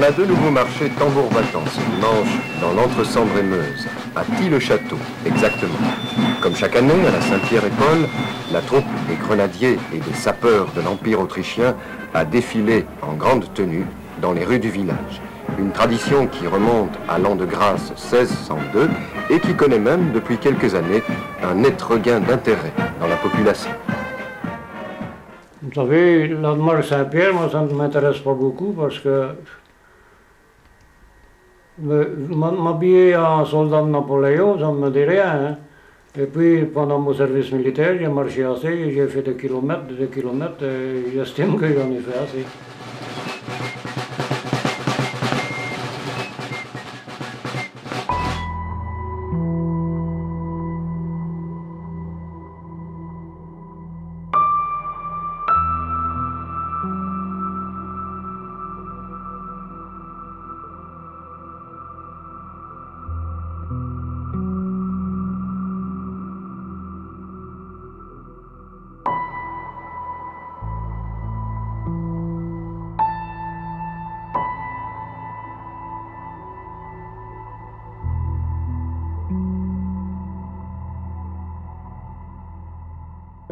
Voilà de nouveau marché tambour battant ce dimanche dans l'Entre-Sambre-et-Meuse, à Tille-le-Château, exactement. Comme chaque année, à la Saint-Pierre-et-Paul, la troupe des grenadiers et des sapeurs de l'Empire autrichien a défilé en grande tenue dans les rues du village. Une tradition qui remonte à l'an de grâce 1602 et qui connaît même depuis quelques années un net regain d'intérêt dans la population. Vous savez, la marche Saint-Pierre, moi, ça ne m'intéresse pas beaucoup parce que m'habiller en soldat de Napoléon, ça ne me dit rien. Hein. Et puis, pendant mon service militaire, j'ai marché assez, j'ai fait des kilomètres, et j'estime que j'en ai fait assez.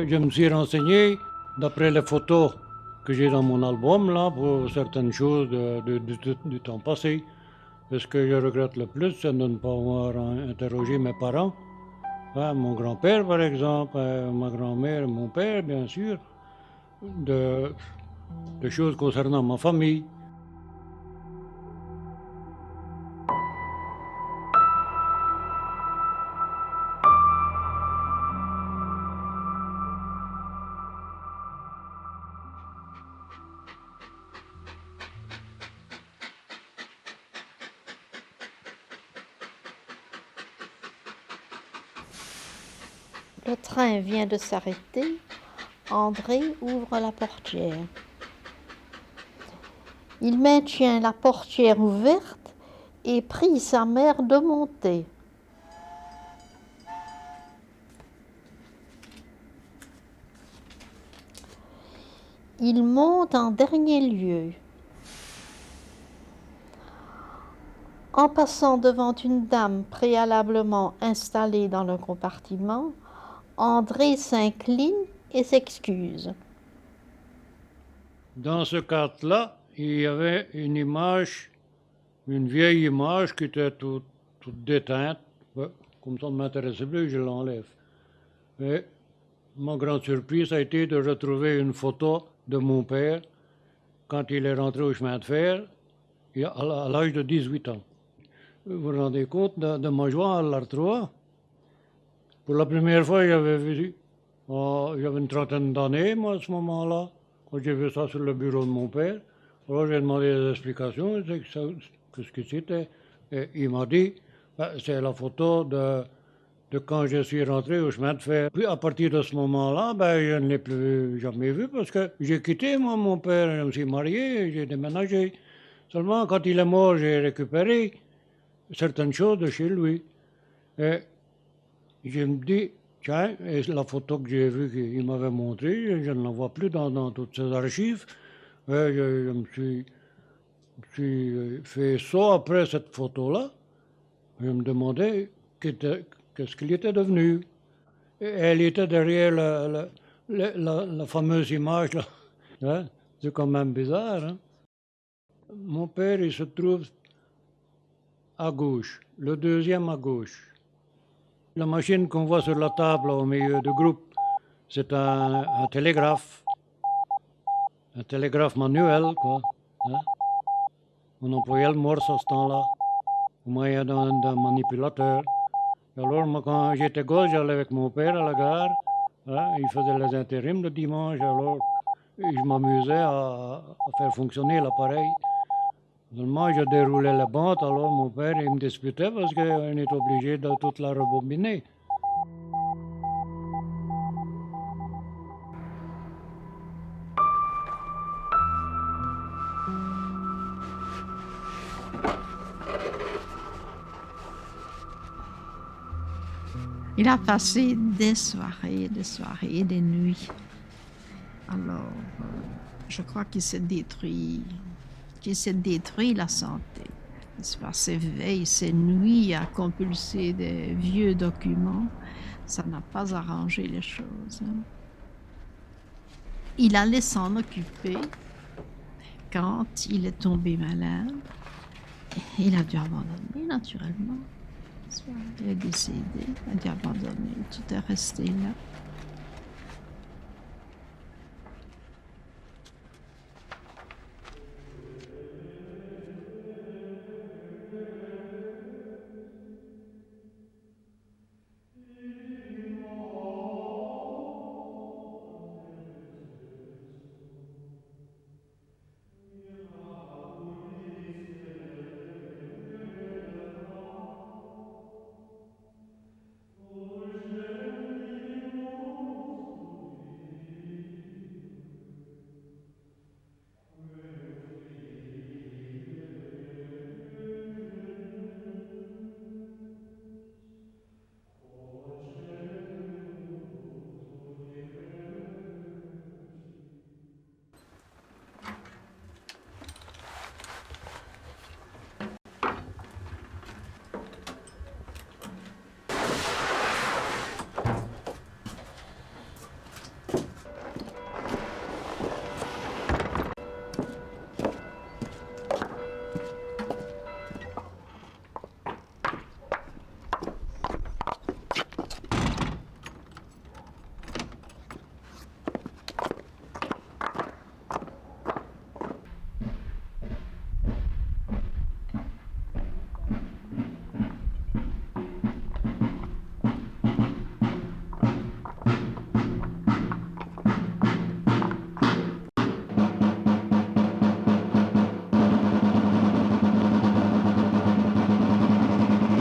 Je me suis renseigné d'après les photos que j'ai dans mon album là pour certaines choses du temps passé. Et ce que je regrette le plus, c'est de ne pas avoir interrogé mes parents. Mon grand-père par exemple, ma grand-mère, mon père bien sûr, de choses concernant ma famille. Le train vient de s'arrêter. André ouvre la portière. Il maintient la portière ouverte et prie sa mère de monter. Il monte en dernier lieu. En passant devant une dame préalablement installée dans le compartiment, André s'incline et s'excuse. Dans ce cadre-là, il y avait une image, une vieille image qui était toute déteinte. Comme ça ne m'intéressait plus, je l'enlève. Mais ma grande surprise a été de retrouver une photo de mon père quand il est rentré au chemin de fer à l'âge de 18 ans. Vous vous rendez compte de ma joie à la retrouver? Pour la première fois, j'avais une trentaine d'années, moi, à ce moment-là, quand j'ai vu ça sur le bureau de mon père. Alors j'ai demandé des explications, qu'est-ce que c'était. Et il m'a dit, c'est la photo de quand je suis rentré au chemin de fer. Puis à partir de ce moment-là, je ne l'ai plus jamais vu parce que j'ai quitté, moi, mon père, je me suis marié, j'ai déménagé. Seulement, quand il est mort, j'ai récupéré certaines choses de chez lui. Et je me dis, tiens, et la photo que j'ai vue qu'il m'avait montrée, je ne la vois plus dans toutes ces archives. Et je me suis fait ça après cette photo-là. Je me demandais qu'est-ce qu'il était devenu. Et elle était derrière la fameuse image là. Hein? C'est quand même bizarre. Hein? Mon père, il se trouve à gauche, le deuxième à gauche. La machine qu'on voit sur la table au milieu du groupe, c'est un télégraphe manuel, quoi. Hein? On employait le morse à ce temps-là, au moyen d'un manipulateur. Alors, moi, quand j'étais gosse, j'allais avec mon père à la gare. Hein? Il faisait les intérims le dimanche, alors je m'amusais à faire fonctionner l'appareil. Seulement, je déroulais la bande, alors mon père il me disputait parce qu'on est obligé de toute la rebobiner. Il a passé des soirées, des nuits. Alors, je crois qu'il s'est détruit qui s'est détruit la santé. Par ses veilles, ses nuits à compulser des vieux documents, ça n'a pas arrangé les choses. Il allait s'en occuper quand il est tombé malade. Il a dû abandonner, naturellement. Il est décédé, il a dû abandonner, tout est resté là.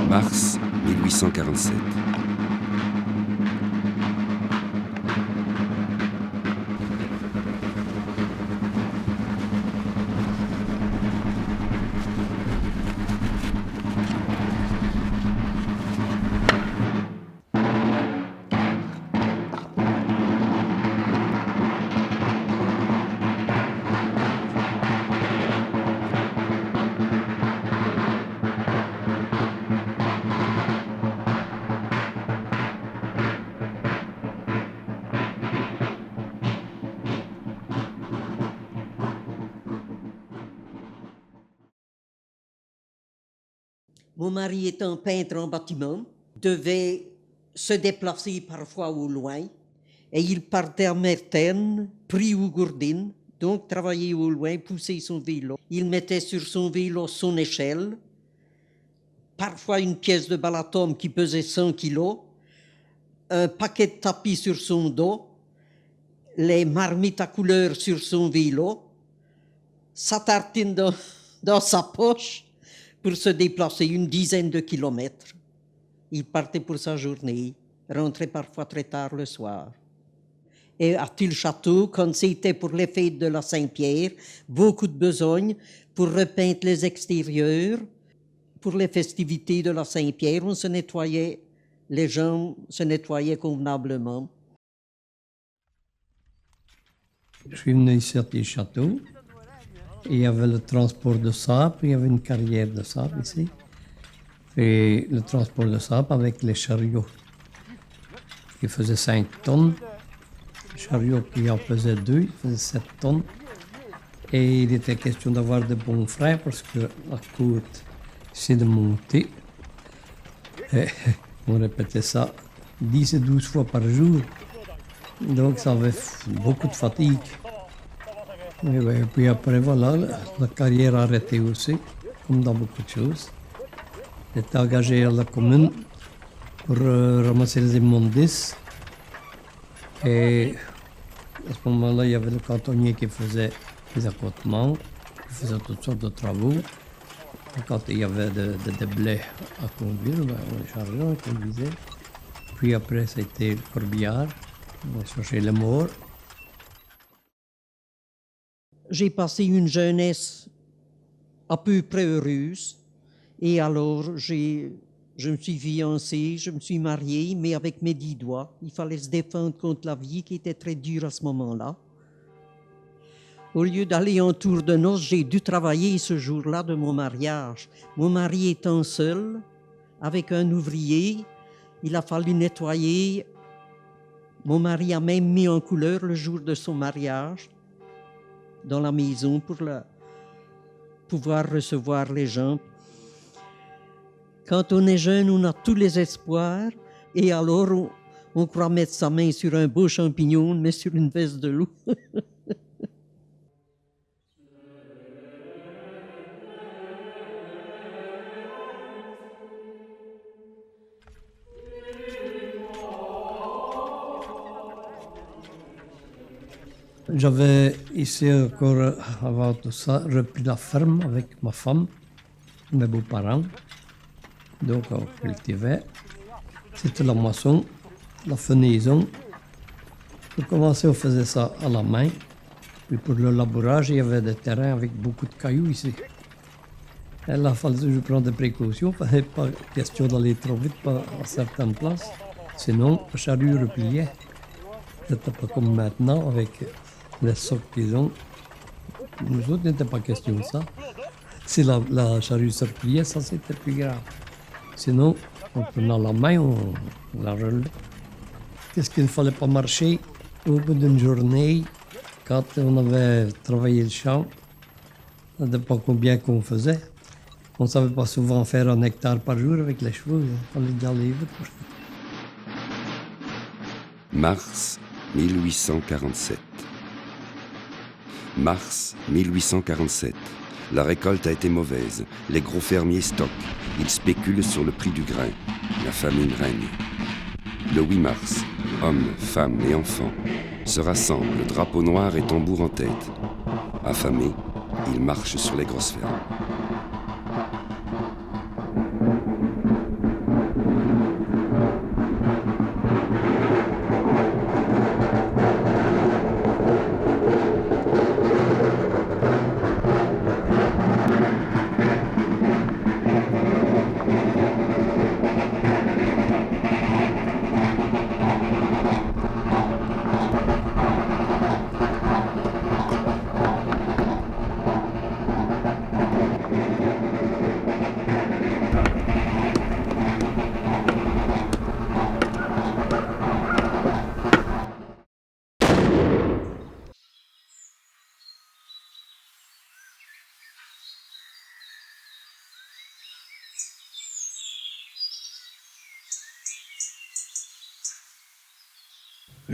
Mars 1847. Mon mari étant peintre en bâtiment, devait se déplacer parfois au loin et il partait à Mertens, pris aux gourdines, donc travailler au loin, pousser son vélo. Il mettait sur son vélo son échelle, parfois une pièce de balaton qui pesait 100 kilos, un paquet de tapis sur son dos, les marmites à couleur sur son vélo, sa tartine dans sa poche, pour se déplacer une dizaine de kilomètres. Il partait pour sa journée, rentrait parfois très tard le soir. Et à Tulle-Château, quand c'était pour les fêtes de la Saint-Pierre, beaucoup de besogne pour repeindre les extérieurs. Pour les festivités de la Saint-Pierre, on se nettoyait, les gens se nettoyaient convenablement. Je suis venu ici à Tulle-Château. Il y avait le transport de sable, il y avait une carrière de sable ici. Et le transport de sable avec les chariots qui faisaient 5 tonnes. Le chariot qui en faisait 2, il faisait 7 tonnes. Et il était question d'avoir de bons freins parce que la côte, c'est de monter. Et on répétait ça 10 et 12 fois par jour. Donc ça avait beaucoup de fatigue. Et puis après, voilà, la carrière a arrêté aussi, comme dans beaucoup de choses. J'étais engagé à la commune pour ramasser les immondices. Et à ce moment-là, il y avait le cantonnier qui faisait les accotements, qui faisait toutes sortes de travaux. Et quand il y avait des blés à conduire, on les chargeait, on conduisait. Puis après, c'était le corbillard, on cherchait les morts. J'ai passé une jeunesse à peu près heureuse et alors je me suis fiancé, je me suis marié, mais avec mes 10 doigts. Il fallait se défendre contre la vie qui était très dure à ce moment-là. Au lieu d'aller en tour de noces, j'ai dû travailler ce jour-là de mon mariage. Mon mari étant seul, avec un ouvrier, il a fallu nettoyer. Mon mari a même mis en couleur le jour de son mariage dans la maison pour pouvoir recevoir les gens. Quand on est jeune, on a tous les espoirs et alors on croit mettre sa main sur un beau champignon, mais sur une veste de loup. J'avais ici encore, avant tout ça, repris la ferme avec ma femme, mes beaux-parents. Donc on cultivait. C'était la moisson, la fenaison. Pour commencer, on faisait ça à la main. Puis pour le labourage, il y avait des terrains avec beaucoup de cailloux ici. Et là, il fallait toujours prendre des précautions. Il ne fallait pas question d'aller trop vite à certaines places. Sinon, le chariot repliait. C'était pas comme maintenant avec les socs qu'ils ont. Nous autres, il n'était pas question de ça. Si la charrue se repliait, ça c'était plus grave. Sinon, en prenant la main, on la relevait. Qu'est-ce qu'il ne fallait pas marcher au bout d'une journée, quand on avait travaillé le champ, ça ne dépend combien qu'on faisait. On ne savait pas souvent faire 1 hectare par jour avec les chevaux, il fallait y aller vite. Mars 1847. Mars 1847. La récolte a été mauvaise. Les gros fermiers stockent. Ils spéculent sur le prix du grain. La famine règne. Le 8 mars, hommes, femmes et enfants se rassemblent, drapeau noir et tambour en tête. Affamés, ils marchent sur les grosses fermes.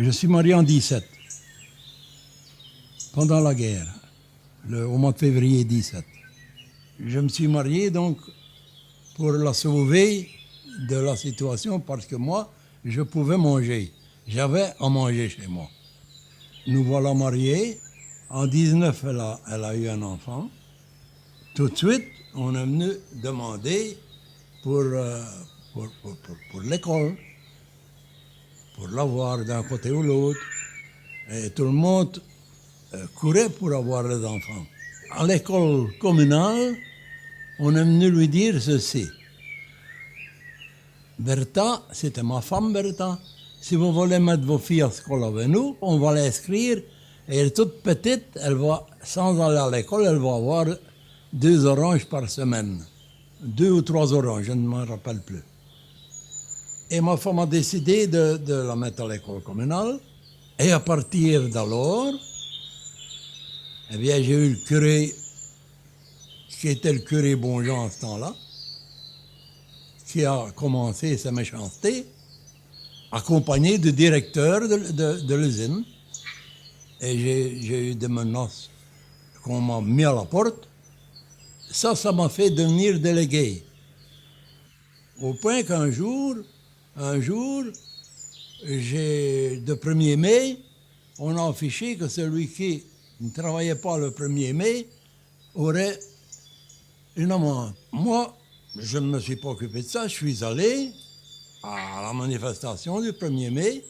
Je suis marié en 17, pendant la guerre, au mois de février 17. Je me suis marié donc pour la sauver de la situation parce que moi, je pouvais manger. J'avais à manger chez moi. Nous voilà mariés. En 19, elle a eu un enfant. Tout de suite, on est venu demander pour l'école, pour l'avoir d'un côté ou l'autre. Et tout le monde courait pour avoir les enfants. À l'école communale, on est venu lui dire ceci. Bertha, c'était ma femme Bertha, si vous voulez mettre vos filles à l'école avec nous, on va l'inscrire. Et elle est toute petite, elle va, sans aller à l'école, elle va avoir 2 oranges par semaine. 2 ou 3 oranges, je ne m'en rappelle plus. Et ma femme a décidé de la mettre à l'école communale. Et à partir d'alors, eh bien, j'ai eu le curé, qui était le curé Bonjean à ce temps-là, qui a commencé sa méchanceté, accompagné du directeur de l'usine. Et j'ai eu des menaces qu'on m'a mis à la porte. Ça m'a fait devenir délégué. Au point qu'un jour, le 1er mai, on a affiché que celui qui ne travaillait pas le 1er mai aurait une amende. Moi, je ne me suis pas occupé de ça. Je suis allé à la manifestation du 1er mai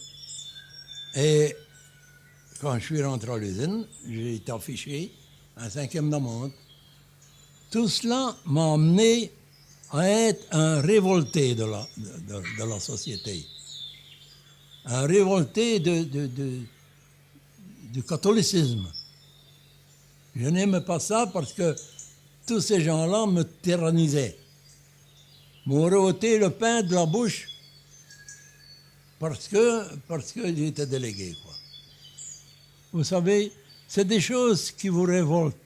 et quand je suis rentré à l'usine, j'ai été affiché un 5e d'amende. Tout cela m'a amené à être un révolté de la société. Un révolté du catholicisme. Je n'aimais pas ça parce que tous ces gens-là me tyrannisaient. M'ont ôté le pain de la bouche parce que j'étais délégué, quoi. Vous savez, c'est des choses qui vous révoltent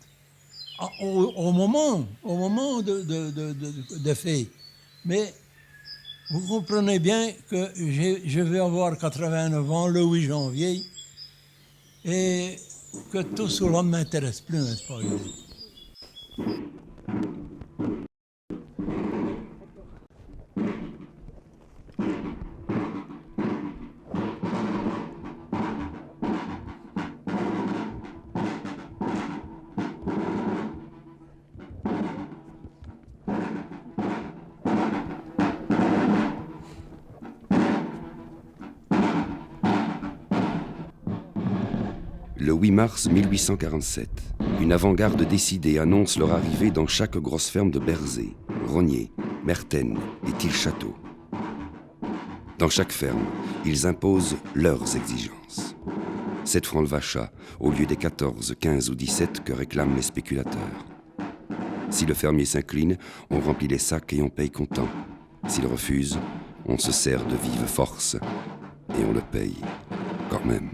au moment de fait. Mais vous comprenez bien que je vais avoir 89 ans le 8 janvier et que tout cela ne m'intéresse plus, n'est-ce pas? Le 8 mars 1847, une avant-garde décidée annonce leur arrivée dans chaque grosse ferme de Berzé, Rogné, Mertène et Tilchâteau. Dans chaque ferme, ils imposent leurs exigences. 7 francs le vachat, au lieu des 14, 15 ou 17 que réclament les spéculateurs. Si le fermier s'incline, on remplit les sacs et on paye comptant. S'il refuse, on se sert de vive force et on le paye quand même.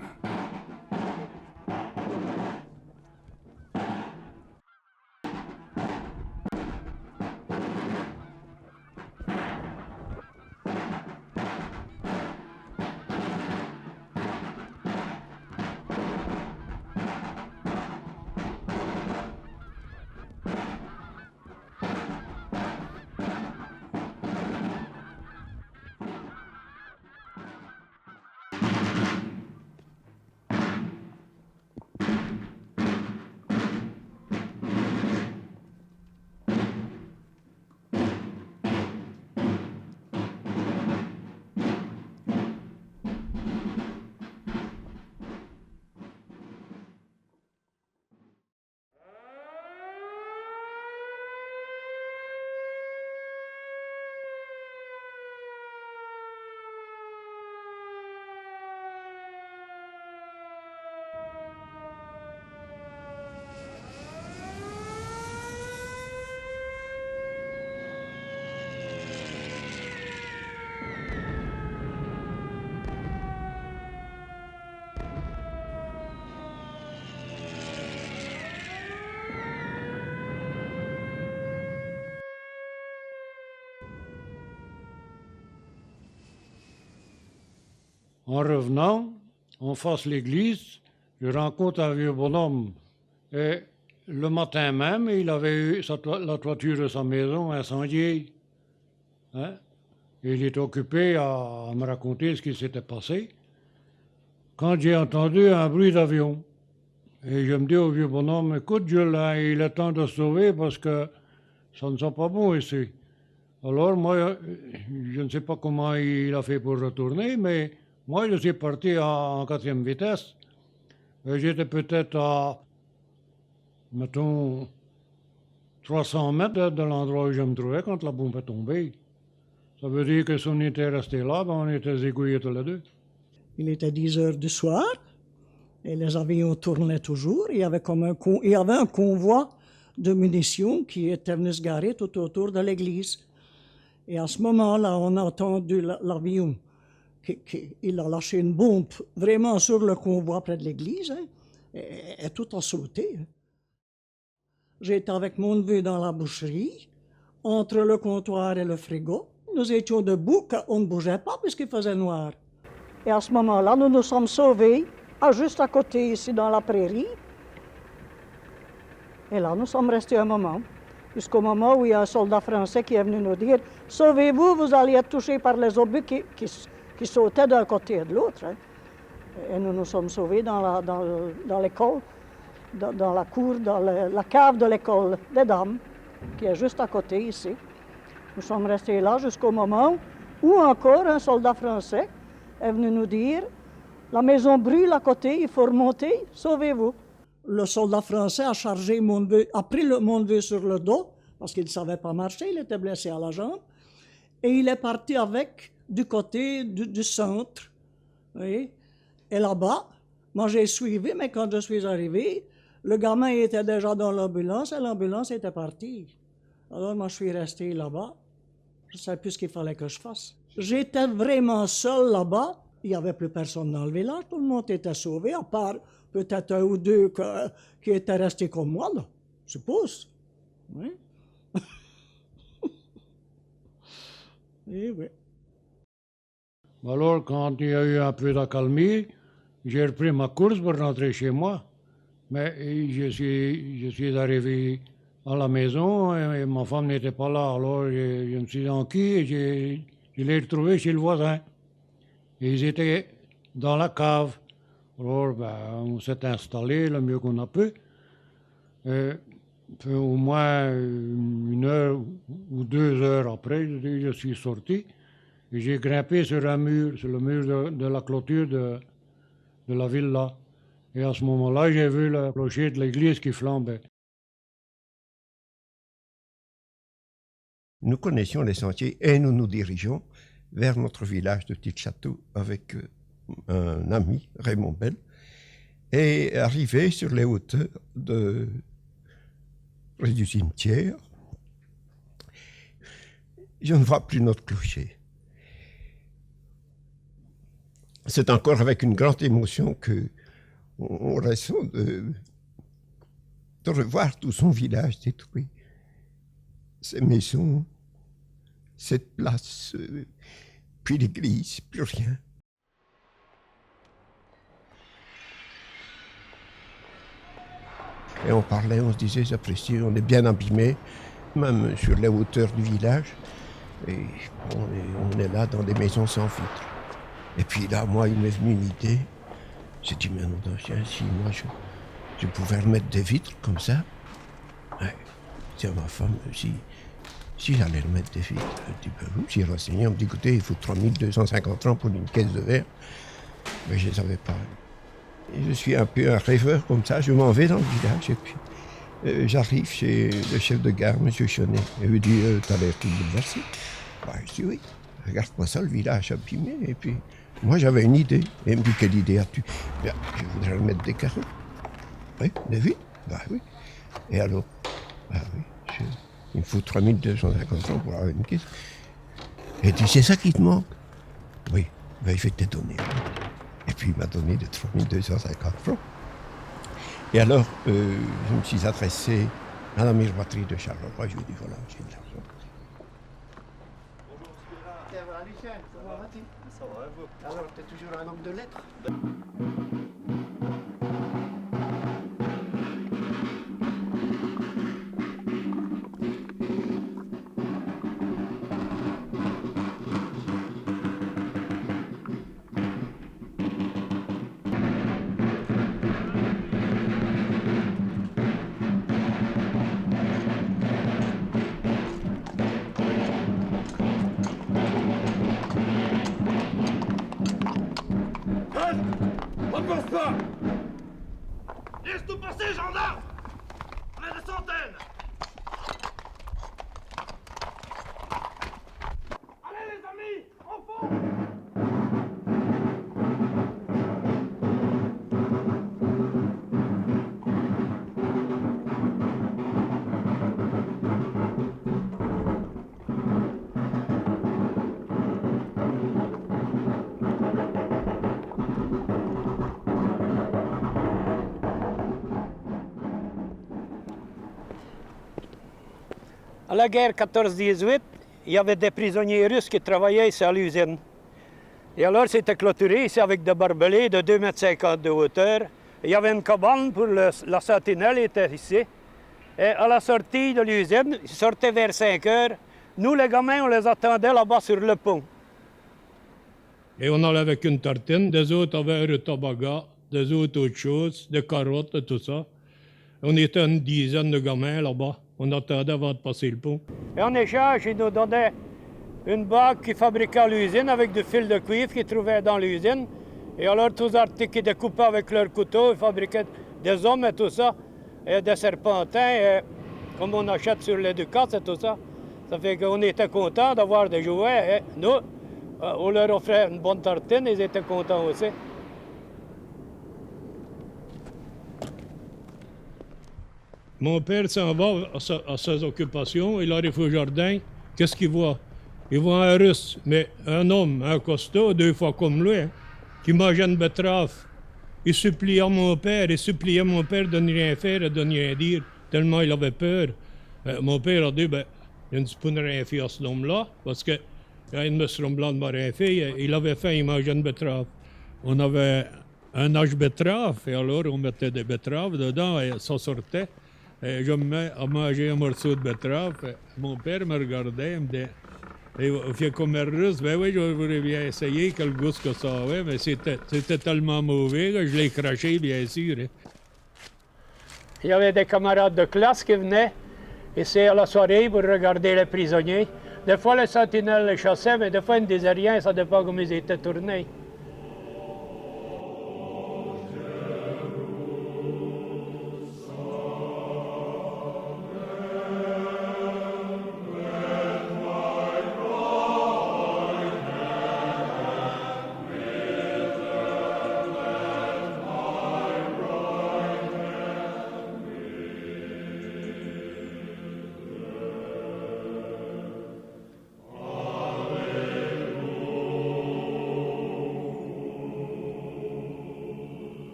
En revenant, en face de l'église, je rencontre un vieux bonhomme. Et le matin même, il avait eu la toiture de sa maison incendiée. Hein? Et il était occupé à me raconter ce qui s'était passé. Quand j'ai entendu un bruit d'avion, et je me dis au vieux bonhomme, écoute Jules, hein, il est temps de se sauver parce que ça ne sent pas bon ici. Alors moi, je ne sais pas comment il a fait pour retourner, mais moi, je suis parti en 4e vitesse. J'étais peut-être à, mettons, 300 mètres de l'endroit où je me trouvais quand la bombe est tombée. Ça veut dire que si on était resté là, ben on était égouillés tous les deux. Il était 10 heures du soir et les avions tournaient toujours. Il y avait un convoi de munitions qui était venu se garer tout autour de l'église. Et à ce moment-là, on a entendu l'avion. Il a lâché une bombe vraiment sur le convoi près de l'église, hein, et tout a sauté. Hein. J'étais avec mon neveu dans la boucherie, entre le comptoir et le frigo. Nous étions debout, on ne bougeait pas puisqu'il faisait noir. Et à ce moment-là, nous nous sommes sauvés, juste à côté ici dans la prairie. Et là, nous sommes restés un moment, jusqu'au moment où il y a un soldat français qui est venu nous dire « Sauvez-vous, vous allez être touchés par les obus qui sautaient d'un côté et de l'autre. Hein. » Et nous nous sommes sauvés dans l'école, dans la cour, dans la cave de l'école des dames, qui est juste à côté ici. Nous sommes restés là jusqu'au moment où encore un soldat français est venu nous dire « La maison brûle à côté, il faut remonter, sauvez-vous. » Le soldat français a chargé mon neveu, a pris mon neveu sur le dos, parce qu'il ne savait pas marcher, il était blessé à la jambe, et il est parti avec du côté du centre. Oui. Et là-bas, moi j'ai suivi, mais quand je suis arrivé, Le gamin il était déjà dans l'ambulance et l'ambulance était partie. Alors moi, je suis resté là-bas. Je ne savais plus ce qu'il fallait que je fasse. J'étais vraiment seul là-bas. Il n'y avait plus personne dans le village. Tout le monde était sauvé, à part peut-être un ou deux qui étaient restés comme moi, là. Je suppose. Oui. Et oui. Alors, quand il y a eu un peu d'accalmie, j'ai repris ma course pour rentrer chez moi. Mais je suis arrivé à la maison et ma femme n'était pas là. Alors, je me suis enquis et je l'ai retrouvé chez le voisin. Et ils étaient dans la cave. Alors, on s'est installé le mieux qu'on a pu. Et puis, au moins 1 heure ou 2 heures après, je suis sorti. Et j'ai grimpé sur un mur, sur le mur de la clôture de la villa. Et à ce moment-là, j'ai vu le clocher de l'église qui flambait. Nous connaissions les sentiers et nous nous dirigeons vers notre village de Petit-Château avec un ami, Raymond Bell, et arrivé sur les hauteurs près du cimetière, je ne vois plus notre clocher. C'est encore avec une grande émotion que on ressent de revoir tout son village détruit, ses maisons, cette place, puis l'église, plus rien. Et on parlait, on se disait, j'apprécie, on est bien abîmé, même sur les hauteurs du village, et on est là dans des maisons sans vitres. Et puis là, moi, il m'est venu une idée. J'ai dit, mais non, si moi, je pouvais remettre des vitres comme ça. Ouais. C'est à ma femme, si j'allais remettre des vitres. Je dis, ben oui, j'ai renseigné, on me dit, écoutez, il faut 3250 francs pour une caisse de verre. Mais je ne les avais pas. Et je suis un peu un rêveur comme ça, je m'en vais dans le village, et puis j'arrive chez le chef de gare, M. Chenet. Il me dit, t'as l'air tout bouleversé. Je dis, oui, regarde-moi ça, le village abîmé, et puis... Moi, j'avais une idée. Et il me dit, quelle idée as-tu? Bien, je voudrais remettre des carreaux. Oui, des vitres? Bah oui. Et alors? Bah oui, il me faut 3250 francs pour avoir une caisse. Et il dit, c'est ça qui te manque? Oui, ben je vais te donner. Et puis, il m'a donné de 3250 francs. Et alors, je me suis adressé à la miroiterie de Charleroi. Je lui ai dit, voilà, j'ai de l'argent. Ça va, vous? Alors, t'es toujours un homme de lettres? Laisse-nous passer, gendarme! On est des centaines! Allez, les amis, en fond! À la guerre 14-18, il y avait des prisonniers russes qui travaillaient ici à l'usine. Et alors, c'était clôturé ici avec des barbelés de 2,50 m de hauteur. Il y avait une cabane pour la sentinelle, était ici. Et à la sortie de l'usine, ils sortaient vers 5 heures. Nous, les gamins, on les attendait là-bas sur le pont. Et on allait avec une tartine, des autres avaient un rutabaga, des autres autre chose, des carottes et tout ça. On était une dizaine de gamins là-bas. On attendait avant de passer le pont. Et en échange, ils nous donnaient une bague qu'ils fabriquaient à l'usine avec du fil de cuivre qu'ils trouvaient dans l'usine. Et alors, tous les articles qu'ils découpaient avec leur couteau, ils fabriquaient des hommes et tout ça, et des serpentins, et comme on achète sur les Ducats et tout ça. Ça fait qu'on était contents d'avoir des jouets. Et nous, on leur offrait une bonne tartine, ils étaient contents aussi. Mon père s'en va à ses occupations, il arrive au jardin, qu'est-ce qu'il voit? Il voit un Russe, mais un homme, un costaud, 2 fois comme lui, hein, qui mange une betterave. Il suppliait mon père de ne rien faire et de ne rien dire, tellement il avait peur. Mon père a dit, je ne peux rien faire à cet homme-là, parce que quand monsieur Blanc ne m'a rien fait, il avait faim, il mangeait une betterave. On avait un âge betterave, et alors on mettait des betteraves dedans, et ça sortait. Et je me mets à manger un morceau de betterave. Mon père me regardait, il me disait, vous faites comme un russe? Ben oui, je voudrais bien essayer, quel goût que ça avait, mais c'était tellement mauvais que je l'ai craché, bien sûr. Hein. Il y avait des camarades de classe qui venaient ici à la soirée pour regarder les prisonniers. Des fois, les sentinelles les chassaient, mais des fois, ils ne disaient rien, ça dépend comment ils étaient tournés.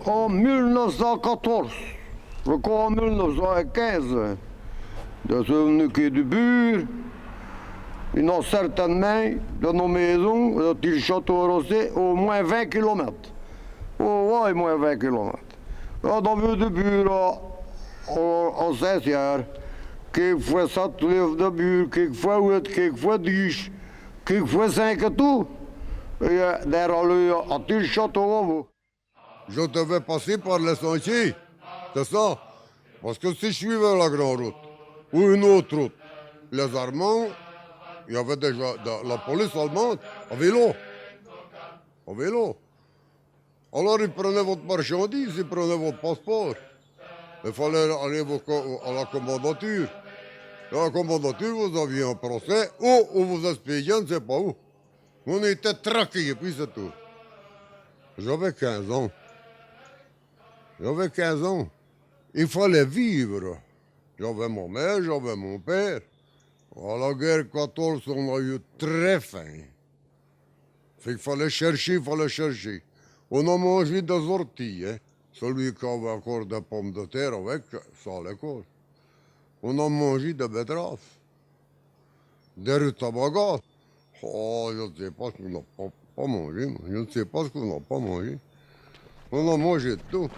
En 1914, je crois en 1915, dans un quai du Bure, une certaine main de nos maisons, du château Rosset, au moins 20 km. Oh, ouais, moins 20 km. Là, dans le de Bure, en Saint-Cyr, quelquefois 7 livres de Bure, quelquefois 8, quelquefois 10, quelquefois 5 et tout. Et derrière, à tout le château Rosset. Je devais passer par le sentier, c'est ça. Parce que si je suivais la grande route ou une autre route, les Allemands, il y avait déjà la police allemande à vélo. À vélo. Alors ils prenaient votre marchandise, ils prenaient votre passeport. Il fallait aller à la commandature. À la commandature, vous aviez un procès ou on vous expédiait, je ne sais pas où. On était traqués, et puis c'est tout. J'avais 15 ans. J'avais 15 ans. Il fallait vivre. J'avais ma mère, j'avais mon père. À la guerre 14, on a eu très faim. Fait qu'il fallait chercher, On a mangé des orties, hein. Celui qui avait encore des pommes de terre avec, ça allait quoi. On a mangé des betteraves, des rutabagas. Oh, je ne sais pas ce qu'on n'a pas mangé. Je ne sais pas ce qu'on n'a pas mangé. On a mangé tout.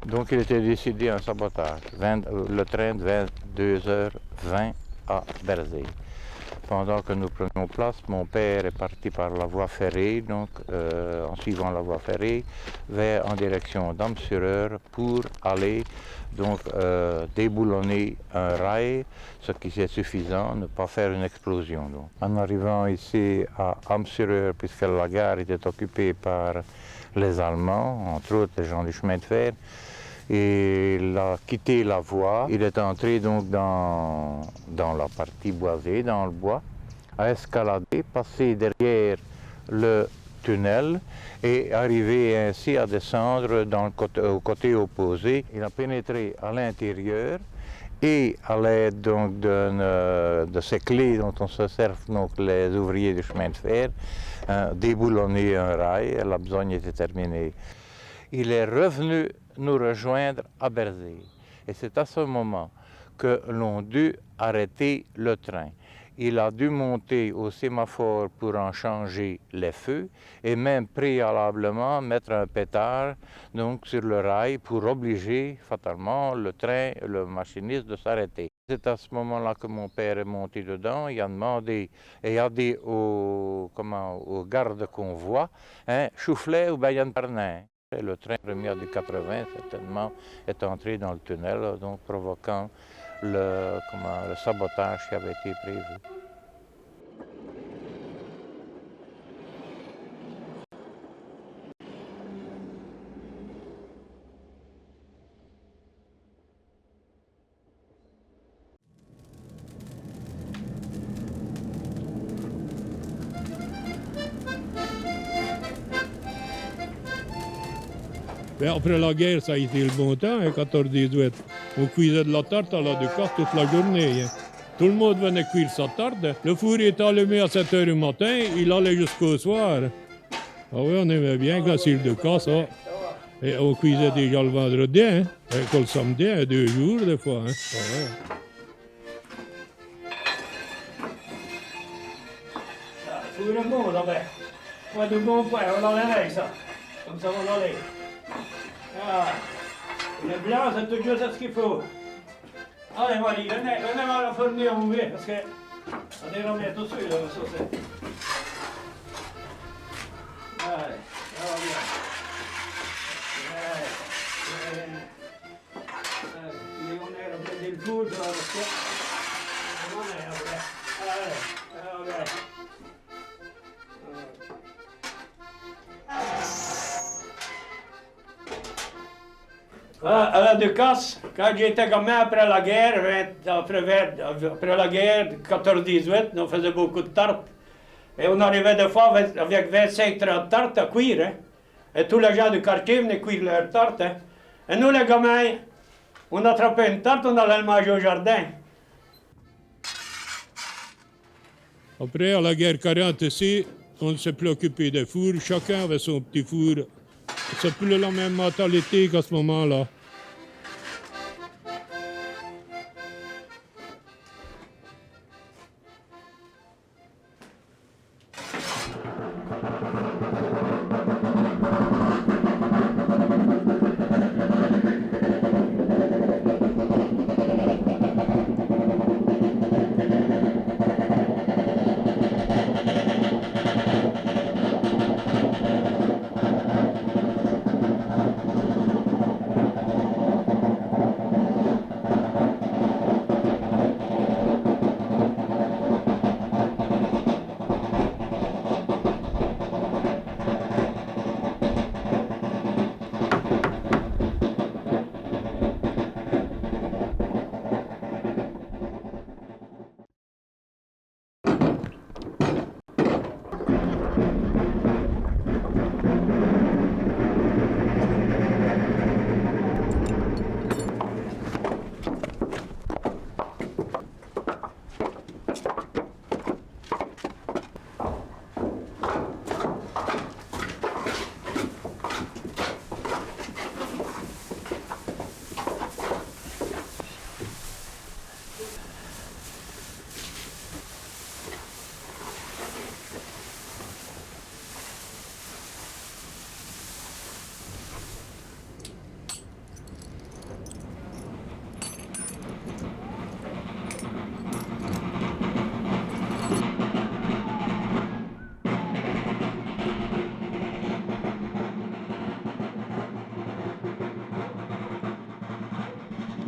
Donc il était décidé un sabotage, le train de 22h20 à Berzé. Pendant que nous prenions place, mon père est parti par la voie ferrée, donc en suivant la voie ferrée, en direction d'Amsureur pour aller donc déboulonner un rail, ce qui est suffisant, ne pas faire une explosion. Donc. En arrivant ici à Amsureur, puisque la gare était occupée par les Allemands, entre autres les gens du chemin de fer, et il a quitté la voie. Il est entré donc dans la partie boisée, dans le bois, a escaladé, passé derrière le tunnel et arrivé ainsi à descendre au côté opposé. Il a pénétré à l'intérieur et à l'aide donc de ces clés dont on se servent donc les ouvriers du chemin de fer, déboulonné un rail, la besogne était terminée. Il est revenu nous rejoindre à Berzé. Et c'est à ce moment que l'on dut arrêter le train. Il a dû monter au sémaphore pour en changer les feux et même préalablement mettre un pétard donc, sur le rail pour obliger fatalement le train, le machiniste de s'arrêter. C'est à ce moment-là que mon père est monté dedans, il a demandé et a dit au garde-convoi, Choufflet ou Bayonne-Parnin. Le train premier du 80, certainement, est entré dans le tunnel, donc provoquant le sabotage qui avait été prévu. Ben, après la guerre, ça a été le bon temps, hein, 14-18. On cuisait de la tarte à la Ducasse toute la journée. Hein. Tout le monde venait cuire sa tarte. Le four était allumé à 7 h du matin, il allait jusqu'au soir. Ah oui, on aimait bien quand c'est le Ducasse, ça. Et on cuisait déjà le vendredi, hein, et le samedi, hein, 2 jours des fois. Hein. Ah ouais. Le four est bon, là-bas. Pas de bon point, on l'enlève avec ça. Comme ça, on l'enlève. Ah. Le blanc, c'est toujours ce qu'il faut. Allez, Marie, venez voir la fournir en ouvert, parce que on est remis tout seul, là, ça c'est. Allez, ça va bien. On est remis le four, parce que on est après. Allez, allez. À la Ducasse, quand j'étais gamin après la guerre, après la guerre, 14-18, on faisait beaucoup de tartes. Et on arrivait des fois avec 25-30 tartes à cuire. Hein. Et tous les gens du quartier venaient cuire leurs tartes. Hein. Et nous, les gamins, on attrapait une tarte, on allait le manger au jardin. Après, à la guerre 40 ici, on ne s'est plus occupé des fours. Chacun avait son petit four. C'est plus la même mentalité qu'à ce moment-là.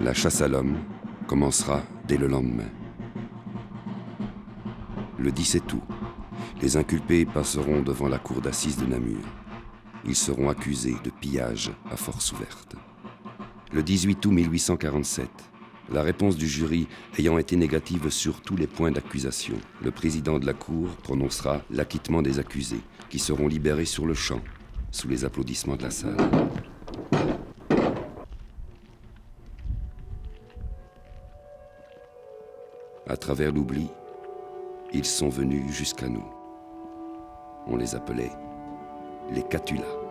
La chasse à l'homme commencera dès le lendemain. Le 17 août, les inculpés passeront devant la cour d'assises de Namur. Ils seront accusés de pillage à force ouverte. Le 18 août 1847, la réponse du jury ayant été négative sur tous les points d'accusation, le président de la cour prononcera l'acquittement des accusés, qui seront libérés sur le champ, sous les applaudissements de la salle. À travers l'oubli, ils sont venus jusqu'à nous. On les appelait les Catulas.